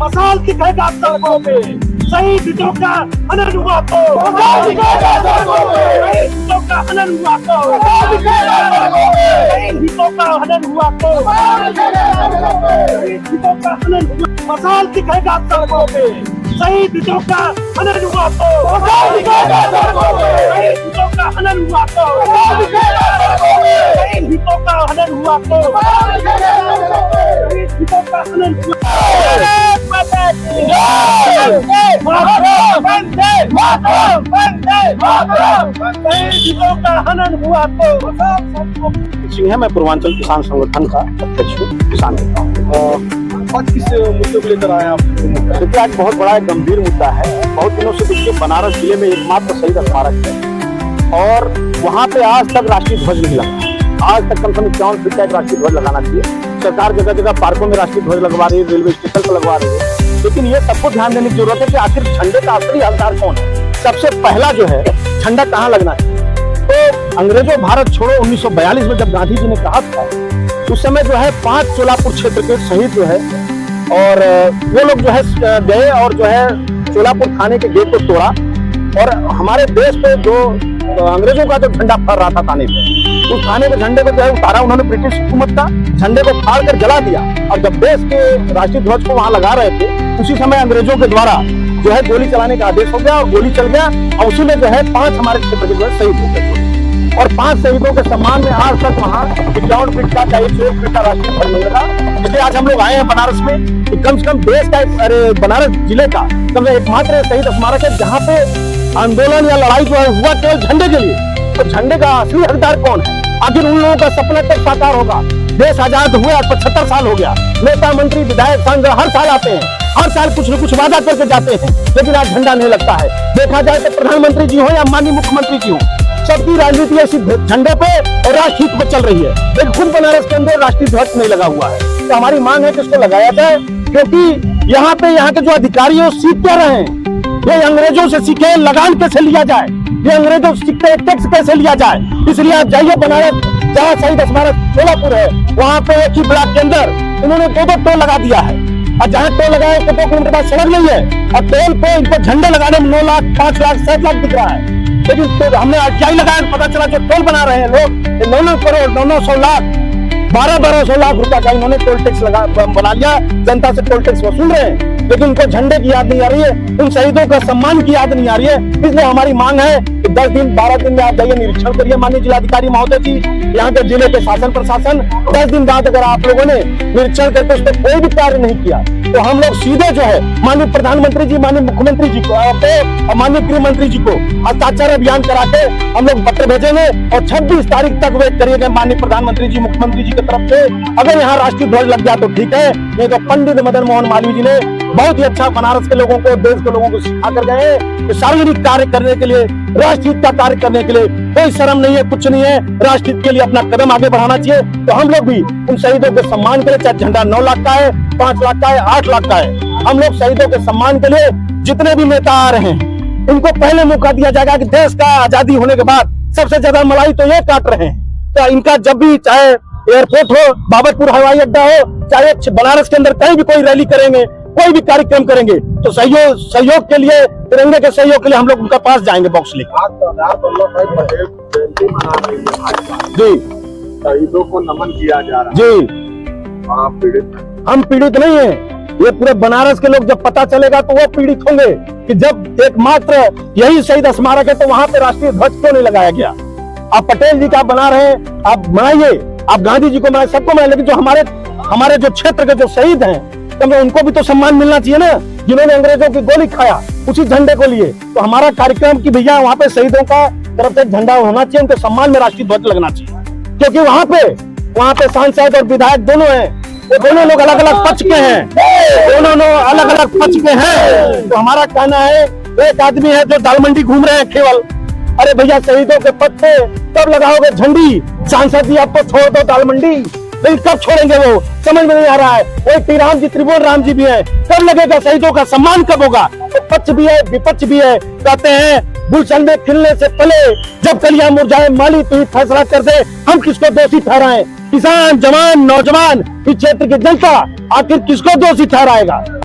मसाल दिखेगा सड़कों पे, शहीदों का हनन हुआ तो शहीदों का हनन हुआ तो शहीदों का हनन हुआ तो शहीदों का हनन हुआ, मसाल दिखेगा सड़कों पे, शहीदों का हनन हुआ तो शहीदों का हनन हुआ तो शहीदों का हनन हुआ तो शहीदों का हनन हुआ। शहीदों का हनन हुआ तो सिंह है, मैं पूर्वांचल किसान संगठन का अध्यक्ष हूँ, किसान नेता हूँ। आज किस मुद्दे को लेकर आए आप? देखिए, आज बहुत बड़ा एक गंभीर मुद्दा है। बहुत दिनों से देखिए बनारस जिले में एकमात्र शहीद स्मारक है और वहाँ पे आज तक राष्ट्रीय ध्वज नहीं लगा। आज तक कम से कम 51 फीट का एक राष्ट्रीय ध्वज लगाना चाहिए। सरकार जगह जगह पार्कों में राष्ट्रीय ध्वज लगवा रही है, रेलवे स्टेशन पर लगवा रही है, लेकिन ये सबको ध्यान देने की जरूरत है कि आखिर झंडे का असली हकदार कौन है। सबसे पहला जो है झंडा कहाँ लगना चाहिए। तो अंग्रेजों भारत छोड़ो 1942 में जब गांधी जी ने कहा था, उस समय जो है 5 सोलापुर क्षेत्र के शहीद जो है और वो लोग जो है गए और जो है सोलापुर थाने के गेट को तोड़ा और हमारे देश पे जो अंग्रेजों का जो झंडा फहर रहा था थाने पे, उस थाने के झंडे को जो है उतारा उन्होंने ब्रिटिश हुकूमत का, झंडे को फाड़ कर जला दिया। और जब देश के राष्ट्रीय ध्वज को वहां लगा रहे थे, उसी समय अंग्रेजों के द्वारा जो है गोली चलाने का आदेश हो गया और गोली चल गया और उसी में जो है 5 हमारे क्षेत्र के जो है शहीद हो गए और 5 शहीदों के सम्मान में आज तक वहाँ 51 फीट का 101 फीट का राष्ट्रीय ध्वज नहीं लगा। इसलिए आज हम लोग आए हैं बनारस में कि कम से कम देश का बनारस जिले का कम से एकमात्र शहीद स्मारक है जहाँ पे आंदोलन या लड़ाई जो है हुआ केवल झंडे के लिए। तो झंडे का असली हकदार कौन है? आखिर उन लोगों का सपना कब साकार होगा? देश आजाद हुए आज 75 साल हो गया। नेता मंत्री विधायक सांसद हर साल आते हैं, हर साल कुछ न कुछ वादा करके जाते हैं, लेकिन आज झंडा नहीं लगता है। देखा जाए तो प्रधानमंत्री जी हो या माननीय मुख्यमंत्री जी हो, सबकी राजनीति ऐसी झंडे पे और राष्ट्रहित पे चल रही है, लेकिन खुद बनारस के अंदर राष्ट्रीय ध्वज नहीं लगा हुआ है। तो हमारी मांग है कि इसको लगाया जाए, क्योंकि यहाँ के जो अधिकारी है सीख क्या रहे हैं, ये अंग्रेजों से सीखे लगान कैसे लिया जाए, ये अंग्रेजों से सीखते टैक्स कैसे लिया जाए। इसलिए आप जाइए बनारस, जहाँ शहीद स्मारक सोलापुर है, वहाँ पे एक ही ब्लॉक के अंदर इन्होंने 2 टोल लगा दिया है और जहाँ टोल लगाए 2 किलोमीटर बाद सड़क नहीं है और टोल पे इनको झंडे लगाने में 9 लाख 5 लाख 7 लाख दिख रहा है। लेकिन तो हमने RTI लगाया, पता चला जो टोल बना रहे हैं लोग 9 करोड़ 900 लाख 1200 लाख रुपया का इन्होंने टोल टैक्स बना लिया। जनता से टोल टैक्स वसूल रहे हैं, लेकिन उनको झंडे की याद नहीं आ रही है, उन शहीदों का सम्मान की याद नहीं आ रही है। इसलिए हमारी मांग है कि 10 दिन 12 दिन में आप जाइए, निरीक्षण करिए माननीय जिलाधिकारी महोदय जी, यहाँ के जिले के शासन प्रशासन। 10 दिन बाद अगर आप लोगों ने निरीक्षण करके उस पर कोई भी कार्य नहीं किया तो हम लोग सीधे जो है माननीय प्रधानमंत्री जी, माननीय मुख्यमंत्री जी को और माननीय गृह मंत्री जी को हस्ताक्षर अभियान करा के हम लोग पत्र भेजेंगे और 26 तारीख तक वेट करिएगा माननीय प्रधानमंत्री जी, मुख्यमंत्री जी की तरफ से। अगर यहाँ राष्ट्रीय ध्वज लग गया तो ठीक है, नहीं तो पंडित मदन मोहन मालवीय जी ने बहुत ही अच्छा बनारस के लोगों को, देश के लोगों को सिखा कर गए कि सार्वजनिक कार्य करने के लिए, राष्ट्रहित का कार्य करने के लिए कोई शर्म नहीं है, कुछ नहीं है। राष्ट्रहित के लिए अपना कदम आगे बढ़ाना चाहिए। तो हम लोग भी उन शहीदों के सम्मान के लिए, चाहे झंडा 9 लाख का है, 5 लाख का है, 8 लाख का है, हम लोग शहीदों के सम्मान के लिए जितने भी नेता आ रहे हैं इनको पहले मौका दिया जाएगा कि देश का आजादी होने के बाद सबसे ज्यादा मलाई तो ये काट रहे हैं। तो इनका जब भी चाहे एयरपोर्ट हो, बाबतपुर हवाई अड्डा हो, चाहे बनारस के अंदर कहीं भी कोई रैली करेंगे, कोई भी कार्यक्रम करेंगे, तो सहयोग के लिए, तिरंगे के सहयोग के लिए हम लोग उनके पास जाएंगे बॉक्स लेकर। जी, शहीदों को नमन किया जा रहा है जी। हम पीड़ित नहीं है, ये पूरे बनारस के लोग जब पता चलेगा तो वो पीड़ित होंगे कि जब एकमात्र यही शहीद स्मारक है तो वहां पे राष्ट्रीय ध्वज क्यों नहीं लगाया गया। आप पटेल जी का बना रहे हैं, आप बनाइए, आप गांधी जी को बनाए, सबको बनाए, लेकिन जो हमारे जो क्षेत्र के जो शहीद हैं तो उनको भी तो सम्मान मिलना चाहिए ना, जिन्होंने अंग्रेजों की गोली खाया उसी झंडे को लिए। तो हमारा कार्यक्रम की भैया वहाँ पे शहीदों का तरफ से झंडा होना चाहिए, उनके सम्मान में राष्ट्रीय ध्वज लगना चाहिए, क्योंकि वहाँ पे सांसद और विधायक दोनों हैं, वो दोनों लोग अलग अलग पक्ष के हैं, दोनों अलग अलग पक्ष के हैं। तो हमारा कहना है, एक आदमी है जो दाल मंडी घूम रहे हैं केवल, अरे भैया शहीदों के पद पे कब लगाओगे झंडी? सांसद जी आपको छोड़ दो दाल मंडी, लेकिन कब छोड़ेंगे वो समझ में नहीं आ रहा है। वही टी राम जी, त्रिभुवन राम जी भी है, कब लगेगा? शहीदों का सम्मान कब होगा? तो पक्ष भी है विपक्ष भी है। कहते हैं गुलशन में खिलने से पहले जब कलियां मुरझाए, माली तू ही फैसला कर दे, हम किसको दोषी ठहराएं? किसान, जवान, नौजवान, इस क्षेत्र की जनता आखिर किसको दोषी ठहराएगा?